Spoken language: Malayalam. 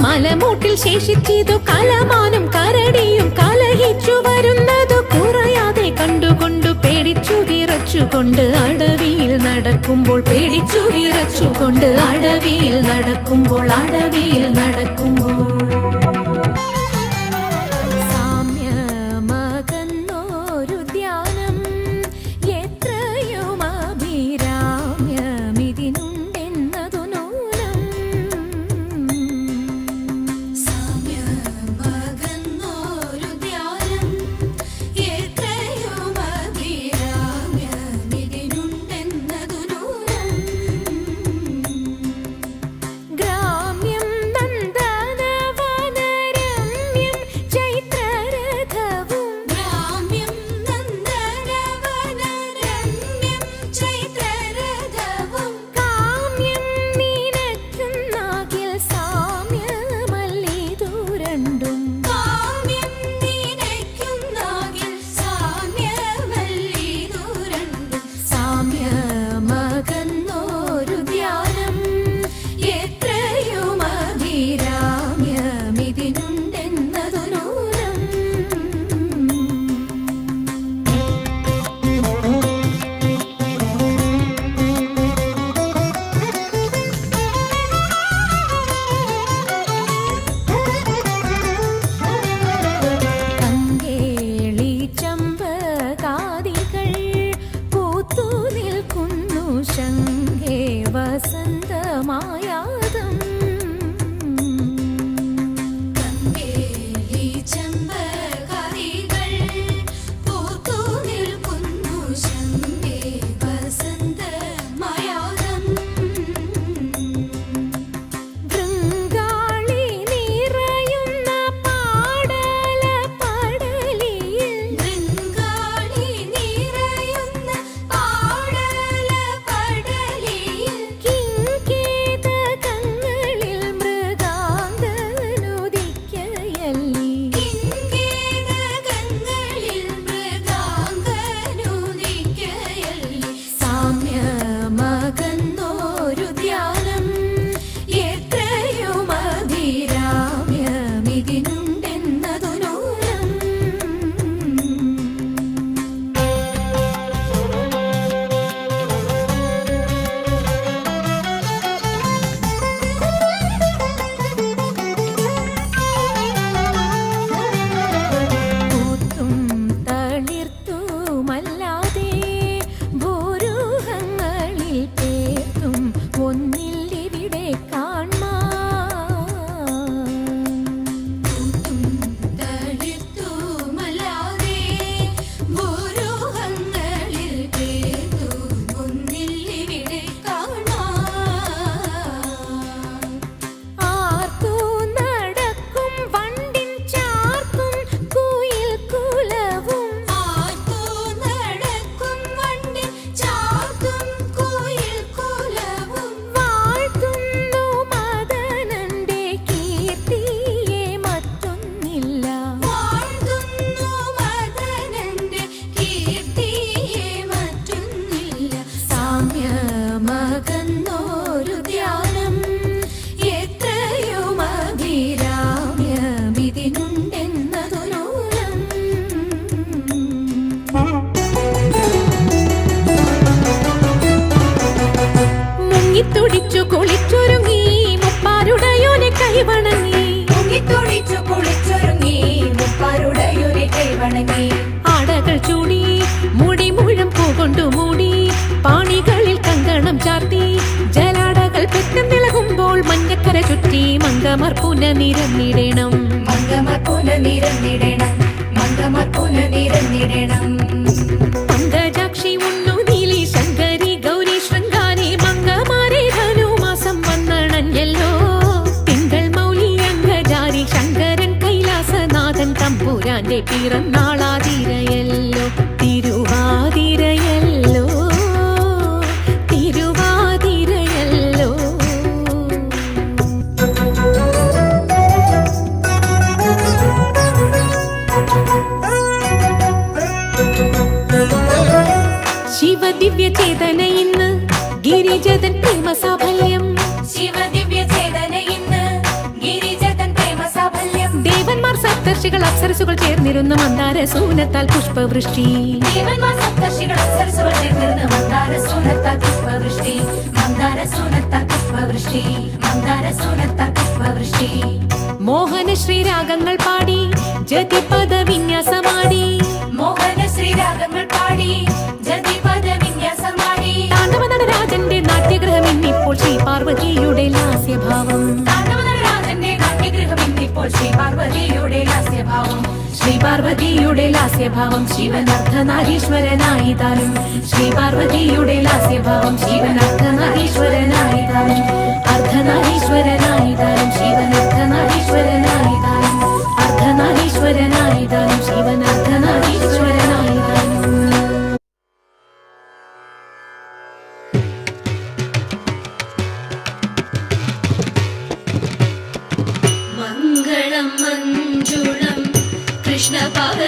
മലമൂട്ടിൽ ശേഷിച്ചിതു കലമാനും കരടിയും കലഹിച്ചു വരുന്നതു കുറയാതെ കണ്ടുകൊണ്ടു പേടിച്ചു വിറച്ചു വിറച്ചുകൊണ്ട് അടവിയിൽ നടക്കുമ്പോൾ പേടിച്ചു വിറച്ചുകൊണ്ട് അടവിയിൽ നടക്കുമ്പോൾ സാമ്യമകന്നൊരു ധ്യാനം എത്രയും അഭിരാമ്യമിതിനുണ്ടെന്നതു നൂനം. സാമ്യമകന്നൊരു ധ്യാനം എത്രയും അഭിരാമ്യമിതിനുണ്ടെന്നതു നൂനം. ഗ്രാമ്യം നന്ദനവനരമ്യം ചൈത്രരഥവും ഗ്രാമ്യം നന്ദനവനരമ്യം ചൈത്രരഥവും കാമ്യം നിനക്കുന്നാകിൽ സാമ്യമല്ലിതു രണ്ടും. കാമ്യം നിനയ്ക്കുന്നാകിൽ സാമ്യമല്ലിതു രണ്ടും. സാമ്യമകന്നൊരു ധ്യാനം എത്രയും അഭിരാമ്യമിതിനുണ്ടെന്നതു നൂനം. കങ്കേളി ചമ്പകാദികൾ പൂത്തു നിൽക്കുന്നു ശങ്കേ വസന്തമായാതം. കങ്കേളി ചമ്പകാദികൾ പൂത്തു നിൽക്കുന്നു ശങ്കേ വസന്തമായാതം. ഭൃംഗാളി നിറയുന്ന പാടല പടലിയിൽ ബംഗാളി നിറയുന്ന പാടല പടലിയിൽ കിങ്കേതകങ്ങളിൽ മൃഗാന്തനുദിക്കയല്ലി. കിങ്കേതകങ്ങളിൽ മൃഗാംഗനുദിക്കയല്ലി. സാമ്യമകന്നൊരു ധ്യാനം എത്രയും അഭിരാമ്യമിതിനുണ്ടെന്നതു നൂനം. പൂത്തും തളിർത്തുമല്ലാതെ ഭൂരൂഹങ്ങളിൽ പേർത്തും ഒന്നില്ലിവിടെ കാൺമാൻ. പൂത്തും തളിർത്തുമല്ലാതെ ഭൂരൂഹങ്ങളിൽ പേർത്തും ഒന്നില്ലിവിടെ കാണാൻ. ആർത്തു നടക്കും വണ്ടിൻ ചാർത്തും കുയിൽ കുലവും ആർത്തു നടക്കും വണ്ടിൻ ചാർത്തും കുയിൽ കുലവും വാഴ്ത്തുന്നു മദനന്റെ കീർത്തിയെ മറ്റൊന്നില്ല. വാഴ്ത്തുന്നു മദനന്റെ കീർത്തിയെ മറ്റൊന്നില്ല. സാമ്യമകന്നൊരു ധ്യാനം എത്രയും അഭിരാമ്യമിതിനുണ്ടെന്നതു നൂനം. മുങ്ങിത്തുടിച്ചു കുളിച്ചൊരുങ്ങി മുപ്പാരുടയോനെ കൈവണങ്ങി. മുങ്ങിത്തുടിച്ചു കുളിച്ചൊരുങ്ങി മുപ്പാരുടയൊരു കൈവണങ്ങി. ആടകൾ ചൂടി മുടി മുഴം പൂകൊണ്ടു മൂടി പാണികളിൽ കങ്കണം ചാർത്തി ജലാടകൾ പെട്ടെന്ന് തിളകുമ്പോൾ മഞ്ഞക്കര ചുറ്റി മങ്കമർ പുനനിരന്നിടണം. മംഗമർ പുനനിരന്നിടണം. മംഗമർ പുനനിരന്നിടണം. പങ്കജാക്ഷി ഉണ്ണു നീലി ശങ്കരി ഗൗരി ശൃംഗാരി മംഗമാരെ ധനുമാസം വന്നണഞ്ഞല്ലോ. തിങ്കൾ മൗലി അംഗജാരി ശങ്കരൻ കൈലാസനാഥൻ തമ്പുരാന്റെ പിറന്നാളാതിരയല്ലോ. തിരുവാതിരയല്ലോ തിരുവാതിരയല്ലോ. ശിവദിവ്യ ചേതന ഇന്ന് ഗിരിജതൻ പ്രേമസാഫല്യം. ശിവദിവ്യ ചേതന ഇന്ന് ഗിരിജതൻ പ്രേമസാഫല്യം. ദേവന്മാർ സപ്തർഷികൾ അപ്സരസുകൾ ചേർന്നിരുന്നു ചേരുന്ന മന്ദാര സൂനത്താൽ പുഷ്പവൃഷ്ടി ദേവന്മാർ സപ്തർഷികൾ അപ്സരസുകൾ ചേർന്നിരുന്ന് മന്ദാര സൂനത്താൽ പുഷ്പവൃഷ്ടി മന്ദാര സൂനത്താൽ പുഷ്പവൃഷ്ടി മന്ദാര സൂനത്താൽ പുഷ്പവൃഷ്ടി മോഹന ശ്രീരാഗങ്ങൾ പാടി ജതിപദ വിന്യാസമാടി മോഹന ശ്രീരാഗങ്ങൾ പാടി ജതിപദ വിന്യാസമാടി താണ്ഡവ നടരാജന്റെ നാട്യഗ്രഹം ഇന്നിപ്പോൾ ശ്രീ പാർവതിയുടെ ലാസ്യഭാവം താണ്ഡവനടരാജന്റെ നാട്യഗൃഹം ഇന്നിപ്പോൾ ശ്രീ പാർവതിയുടെ ലാസ്യഭാവം ശ്രീ പാർവതിയുടെ ലാസ്യഭാവം ശിവൻ അർദ്ധനാരീശ്വരനായി താനും ശ്രീ പാർവതിയുടെ ലാസ്യഭാവം ശിവൻ അർദ്ധനാരീശ്വരനായി താനും അർദ്ധനാരീശ്വരനായി താനും ശിവൻ അർദ്ധനാരീശ്വരനായി താനും അർദ്ധനാരീശ്വരനായി താനും ശിവൻ അർദ്ധനാരീശ്വരനായി താനും മംഗളം മഞ്ജുളം കൃഷ്ണ പാദ